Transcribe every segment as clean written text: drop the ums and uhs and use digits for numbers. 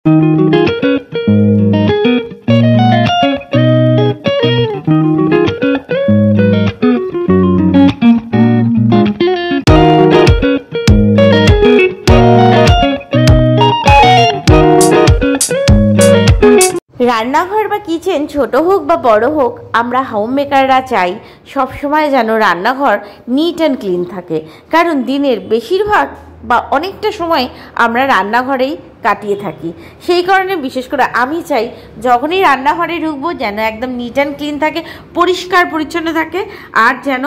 রান্নাঘর বা কিচেন ছোট হোক বা বড় হোক, আমরা হোম মেকাররা চাই সবসময় যেন রান্নাঘর নিট অ্যান্ড ক্লিন থাকে। কারণ দিনের বেশিরভাগ বা অনেকটা সময় আমরা রান্নাঘরেই কাটিয়ে থাকি। সেই কারণে বিশেষ করে আমি চাই যখনই রান্নাঘরে ঢুকবো যেন একদম নিট অ্যান্ড ক্লিন থাকে, পরিষ্কার পরিচ্ছন্ন থাকে, আর যেন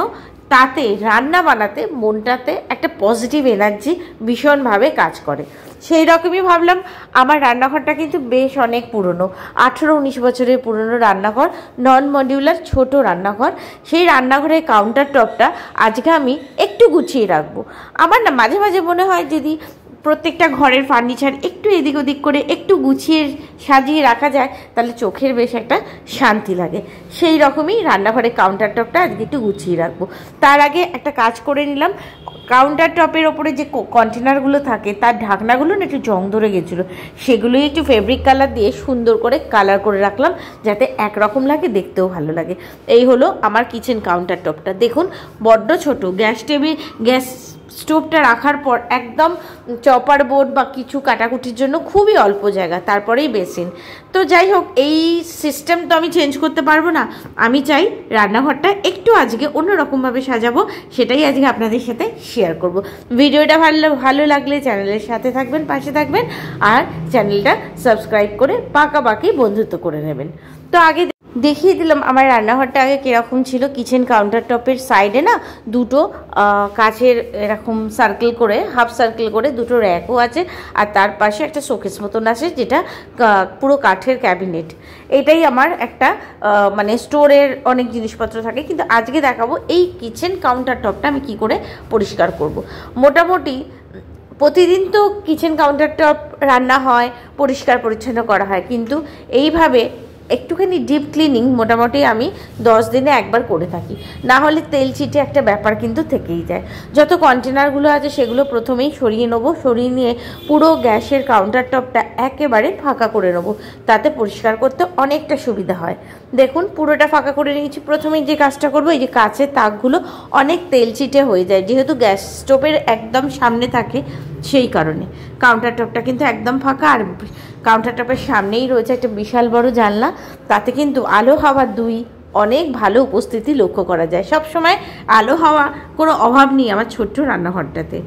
তাতে রান্না বানাতে মনটাতে একটা পজিটিভ এনার্জি ভীষণভাবে কাজ করে। সেই রকমই ভাবলাম। আমার রান্নাঘরটা কিন্তু বেশ অনেক পুরনো, 18-19 বছরের পুরনো রান্নাঘর, নন মডিউলার ছোট রান্নাঘর। সেই রান্নাঘরের কাউন্টার টপটা আজকে আমি একটু গুছিয়ে রাখবো। আমার না মাঝে মাঝে মনে হয় যদি প্রত্যেকটা ঘরের ফার্নিচার একটু এদিক ওদিক করে একটু গুছিয়ে সাজিয়ে রাখা যায় তাহলে চোখের বেশ একটা শান্তি লাগে। সেই রকমই রান্নাঘরের কাউন্টার টপটা আজকে একটু গুছিয়ে রাখবো। তার আগে একটা কাজ করে নিলাম। কাউন্টার টপের ওপরে যে কন্টেনারগুলো থাকে তার ঢাকনাগুলো না একটু জং ধরে গেছিলো, সেগুলোই একটু ফেব্রিক কালার দিয়ে সুন্দর করে কালার করে রাখলাম যাতে একরকম লাগে, দেখতেও ভালো লাগে। এই হলো আমার কিচেন কাউন্টার টপটা। দেখুন বড্ড ছোট। গ্যাস স্টোভটা রাখার পর একদম চপার বোর্ড বা কিছু কাটাকুটির জন্য খুবই অল্প জায়গা, তারপরেই বেসিন। তো যাই হোক, এই সিস্টেম তো আমি চেঞ্জ করতে পারবো না। আমি চাই রান্নাঘরটা একটু আজকে অন্যরকমভাবে সাজাবো, সেটাই আজকে আপনাদের সাথে শেয়ার করব। ভিডিওটা ভালো লাগলে চ্যানেলের সাথে থাকবেন, পাশে থাকবেন, আর চ্যানেলটা সাবস্ক্রাইব করে পাকাপাকি বন্ধুত্ব করে নেবেন। তো আগে দেখিয়ে দিলাম আমার রান্নাঘরটা আগে কীরকম ছিল। কিচেন কাউন্টার টপের সাইডে না দুটো কাচের এরকম সার্কেল করে, হাফ সার্কেল করে দুটো র্যাকও আছে, আর তার পাশে একটা শোকেস মতন আছে যেটা পুরো কাঠের ক্যাবিনেট। এটাই আমার একটা মানে স্টোরের অনেক জিনিসপত্র থাকে। কিন্তু আজকে দেখাবো এই কিচেন কাউন্টার টপটা আমি কি করে পরিষ্কার করব। মোটামুটি প্রতিদিন তো কিচেন কাউন্টার টপ রান্না হয়, পরিষ্কার পরিচ্ছন্ন করা হয়, কিন্তু এইভাবে একটুখানি ডিপ ক্লিনিং মোটামুটি আমি 10 দিনে একবার করে থাকি। না হলে তেল চিটে একটা ব্যাপার কিন্তু থেকেই যায়। যত কন্টেনারগুলো আছে সেগুলো প্রথমেই সরিয়ে নেবো। সরিয়ে নিয়ে পুরো গ্যাসের কাউন্টার টপটা একেবারে ফাঁকা করে নেবো, তাতে পরিষ্কার করতে অনেকটা সুবিধা হয়। দেখুন পুরোটা ফাঁকা করে নিয়েছি। প্রথমেই যে কাজটা করবো, এই যে কাচের তাকগুলো অনেক তেল চিটে হয়ে যায়, যেহেতু গ্যাস স্টোভের একদম সামনে থাকে সেই কারণে। কাউন্টার টপটা কিন্তু একদম ফাঁকা, আর কাউন্টার টপের সামনেই রয়েছে একটা বিশাল বড় জানলা, তাতে কিন্তু আলো হাওয়ার অনেক ভালো উপস্থিতি লক্ষ্য করা যায়। সব সময় আলো হাওয়া কোনো অভাব নেই আমার ছোট্ট রান্নাঘরটাতে।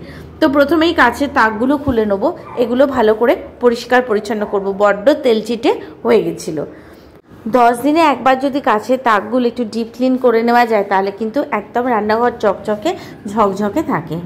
তো প্রথমেই কাচের তাকগুলো খুলে নেবো, এগুলো ভালো করে পরিষ্কার পরিচ্ছন্ন করব। বড্ড তেলচিটে হয়ে গেছিলো। 10 দিনে একবার যদি কাচের তাকগুলো একটু ডিপ ক্লিন করে নেওয়া যায় তাহলে কিন্তু একদম রান্নাঘর চকচকে ঝকঝকে থাকে।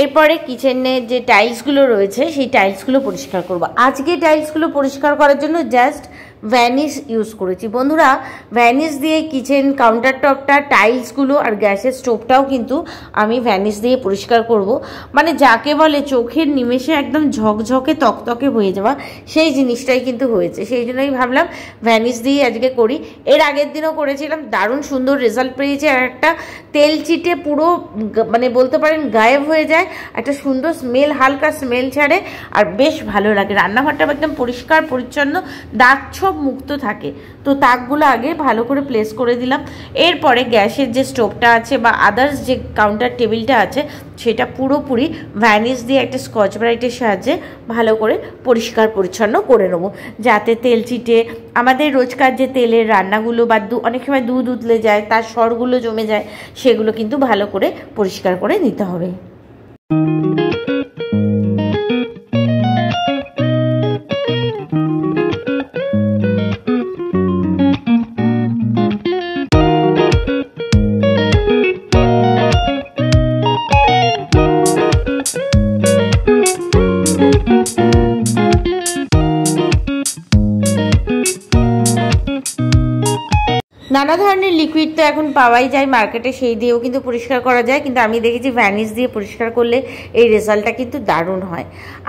এরপরে কিচেনের যে টাইলসগুলো রয়েছে সেই টাইলসগুলো পরিষ্কার করব। আজকে টাইলসগুলো পরিষ্কার করার জন্য জাস্ট ভ্যানিশ ইউজ করেছি। বন্ধুরা, ভ্যানিশ দিয়ে কিচেন কাউন্টার টপটা, টাইলসগুলো আর গ্যাসের স্টোভটাও কিন্তু আমি ভ্যানিশ দিয়ে পরিষ্কার করব। মানে যাকে বলে চোখের নিমেষে একদম ঝকঝকে তকতকে হয়ে যাওয়া, সেই জিনিসটাই কিন্তু হয়েছে। সেই জন্যই ভাবলাম ভ্যানিশ দিয়ে আজকে করি। এর আগের দিনও করেছিলাম, দারুণ সুন্দর রেজাল্ট পেয়েছে। আর একটা তেল চিটে পুরো মানে বলতে পারেন গায়েব হয়ে যায়, একটা সুন্দর স্মেল, হালকা স্মেল ছাড়ে, আর বেশ ভালো লাগে। রান্নাঘরটা একদম পরিষ্কার পরিচ্ছন্ন, দাগ ছোপ মুক্ত থাকে। তো তাকগুলো আগে ভালো করে প্লেস করে দিলাম। এরপরে গ্যাসের যে স্টোভটা আছে বা আদার্স যে কাউন্টার টেবিলটা আছে সেটা পুরোপুরি ভ্যানিশ দিয়ে একটা স্কচ ব্রাইটের সাহায্যে ভালো করে পরিষ্কার পরিচ্ছন্ন করে নেবো, যাতে তেল চিটে আমাদের রোজকার যে তেলের রান্নাগুলো বা অনেক সময় দুধ উতলে যায়, তার সরগুলো জমে যায়, সেগুলো কিন্তু ভালো করে পরিষ্কার করে নিতে হবে। নানা ধরনের লিকুইড তো এখন পাওয়াই যায় মার্কেটে, সেই দিয়েও কিন্তু পরিষ্কার করা যায়, কিন্তু আমি দেখেছি ভ্যানিশ দিয়ে পরিষ্কার করলে এই রেজাল্টটা কিন্তু দারুণ হয়।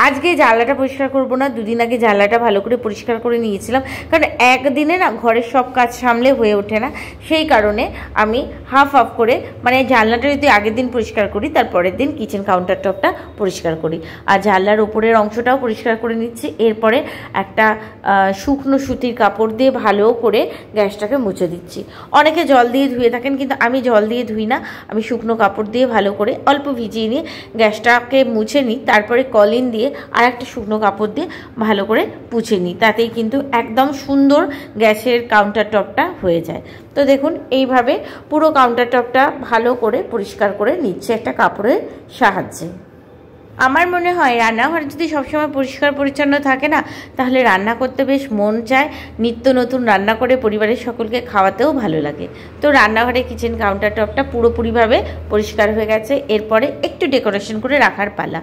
আজকে জানলাটা পরিষ্কার করব না, দুদিন আগে জানলাটা ভালো করে পরিষ্কার করে নিয়েছিলাম, কারণ একদিনে না ঘরের সব কাজ সামলে হয়ে ওঠে না, সেই কারণে আমি হাফ করে মানে জানলাটা যদি আগের দিন পরিষ্কার করি তার পরের দিন কিচেন কাউন্টার টপটা পরিষ্কার করি, আর জানলার উপরের অংশটাও পরিষ্কার করে নিচ্ছি। এরপরে একটা শুকনো সুতির কাপড় দিয়ে ভালো করে গ্যাসটাকে মুছে দিচ্ছি। অনেকে জল দিয়ে ধুয়ে থাকেন, কিন্তু আমি জল দিয়ে ধুই না, আমি শুকনো কাপড় দিয়ে ভালো করে অল্প ভিজিয়ে নিয়ে গ্যাসটাকে মুছে নিই, তারপরে কলিন দিয়ে আর একটা শুকনো কাপড় দিয়ে ভালো করে পুছে নিই, তাতেই কিন্তু একদম সুন্দর গ্যাসের কাউন্টার টপটা হয়ে যায়। তো দেখুন এইভাবে পুরো কাউন্টার টপটা ভালো করে পরিষ্কার করে নিচ্ছে একটা কাপড়ের সাহায্যে। আমার মনে হয় রান্নাঘর যদি সবসময় পরিষ্কার পরিচ্ছন্ন থাকে না, তাহলে রান্না করতে বেশ মন চায়, নিত্য নতুন রান্না করে পরিবারের সকলকে খাওয়াতেও ভালো লাগে। তো রান্নাঘরে কিচেন কাউন্টার টপটা পুরোপুরিভাবে পরিষ্কার হয়ে গেছে। এরপরে একটু ডেকোরেশন করে রাখার পালা।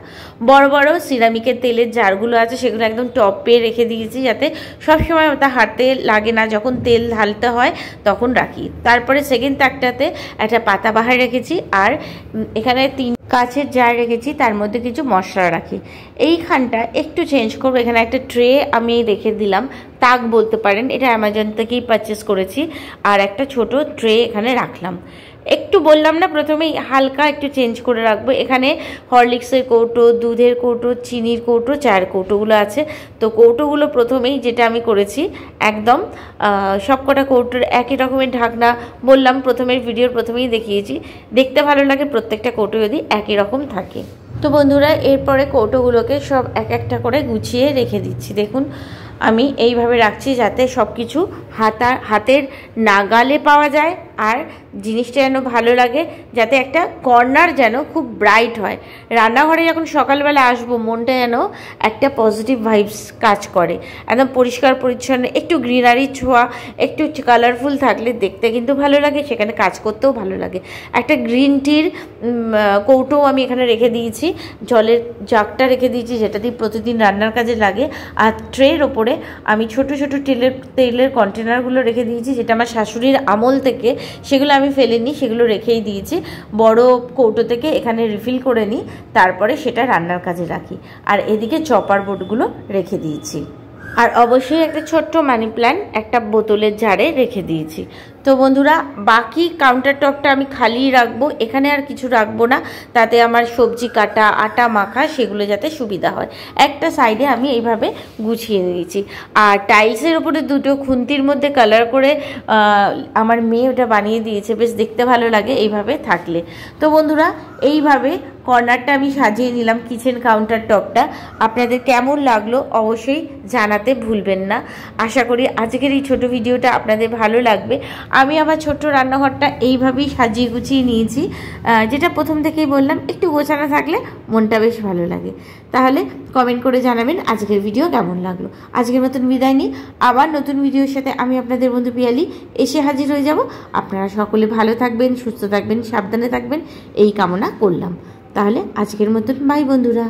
বড় বড় সিরামিকের তেলের জারগুলো আছে সেগুলো একদম টপে রেখে দিয়েছি, যাতে সবসময় ওটা হাতে লাগে না, যখন তেল ঢালতে হয় তখন রাখি। তারপরে সেকেন্ড তাকটাতে একটা পাতাবাহার রেখেছি, আর এখানে 3 কাচের জার রেখেছি, তার মধ্যে কিছু মশলা রাখি। এইখানটা একটু চেঞ্জ করবো, এখানে একটা ট্রে আমি রেখে দিলাম, তাক বলতে পারেন, এটা অ্যামাজন থেকেই পারচেস করেছি, আর একটা ছোট ট্রে এখানে রাখলাম। একটু বললাম না প্রথমেই হালকা একটু চেঞ্জ করে রাখবো। এখানে হরলিক্সের কৌটো, দুধের কৌটো, চিনির কৌটো, চায়ের কৌটোগুলো আছে। তো কৌটোগুলো প্রথমেই যেটা আমি করেছি, একদম সবকটা কৌটোর একই রকমের ঢাকনা, বললাম প্রথমের ভিডিওর প্রথমেই দেখিয়েছি, দেখতে ভালো লাগে প্রত্যেকটা কৌটো যদি একই রকম থাকে। তো বন্ধুরা এরপরে কৌটোগুলোকে সব এক একটা করে গুছিয়ে রেখে দিচ্ছি। দেখুন আমি এইভাবে রাখছি যাতে সব কিছু হাতের নাগালে পাওয়া যায়, আর জিনিসটা যেন ভালো লাগে, যাতে একটা কর্নার যেন খুব ব্রাইট হয়। রান্নাঘরে যখন সকালবেলা আসবো মনটা যেন একটা পজিটিভ ভাইবস কাজ করে, একদম পরিষ্কার পরিচ্ছন্ন, একটু গ্রিনারি ছোঁয়া, একটু কালারফুল থাকলে দেখতে কিন্তু ভালো লাগে, সেখানে কাজ করতেও ভালো লাগে। একটা গ্রিন টির কৌটো আমি এখানে রেখে দিয়েছি, জলের জাগটা রেখে দিয়েছি যেটা দিয়ে প্রতিদিন রান্নার কাজে লাগে, আর ট্রের ওপরে আমি ছোট ছোট তেলের কন্টেনারগুলো রেখে দিয়েছি, যেটা আমার শাশুড়ির আমল থেকে, সেগুলো আমি ফেলিনি, সেগুলো রেখেই দিয়েছি। বড় কৌটো থেকে এখানে রিফিল করে নিই, তারপরে সেটা রান্নার কাজে রাখি। আর এদিকে চপার বোর্ডগুলো রেখে দিয়েছি, আর অবশ্যই একটা ছোট্ট মানি প্ল্যান্ট একটা বোতলের জারে রেখে দিয়েছি। তো বন্ধুরা বাকি কাউন্টার টপটা আমি খালি রাখবো, এখানে আর কিছু রাখবো না, তাতে আমার সবজি কাটা, আটা মাখা সেগুলো যাতে সুবিধা হয়। একটা সাইডে আমি এইভাবে গুছিয়ে দিয়েছি। আর টাইলসের ওপরে দুটো খুন্তির মধ্যে কালার করে আমার মেয়ে ওটা বানিয়ে দিয়েছে, বেশ দেখতে ভালো লাগে এইভাবে থাকলে। তো বন্ধুরা এইভাবে কর্নারটা আমি সাজিয়ে নিলাম কিচেন কাউন্টার টপটা। আপনাদের কেমন লাগলো অবশ্যই জানাতে ভুলবেন না। আশা করি আজকের এই ছোট ভিডিওটা আপনাদের ভালো লাগবে। আমি আমার ছোট্ট রান্নাঘরটা এইভাবেই সাজিয়ে গুছিয়ে নিয়েছি, যেটা প্রথম থেকেই বললাম, একটু গোছানো থাকলে মনটা বেশ ভালো লাগে। তাহলে কমেন্ট করে জানাবেন আজকের ভিডিও কেমন লাগলো। আজকের মতন বিদায় নিই, আবার নতুন ভিডিওর সাথে আমি আপনাদের বন্ধু পিয়ালি এসে হাজির হয়ে যাব। আপনারা সকলে ভালো থাকবেন, সুস্থ থাকবেন, সাবধানে থাকবেন এই কামনা করলাম। তাহলে আজকের মতন বাই বন্ধুরা।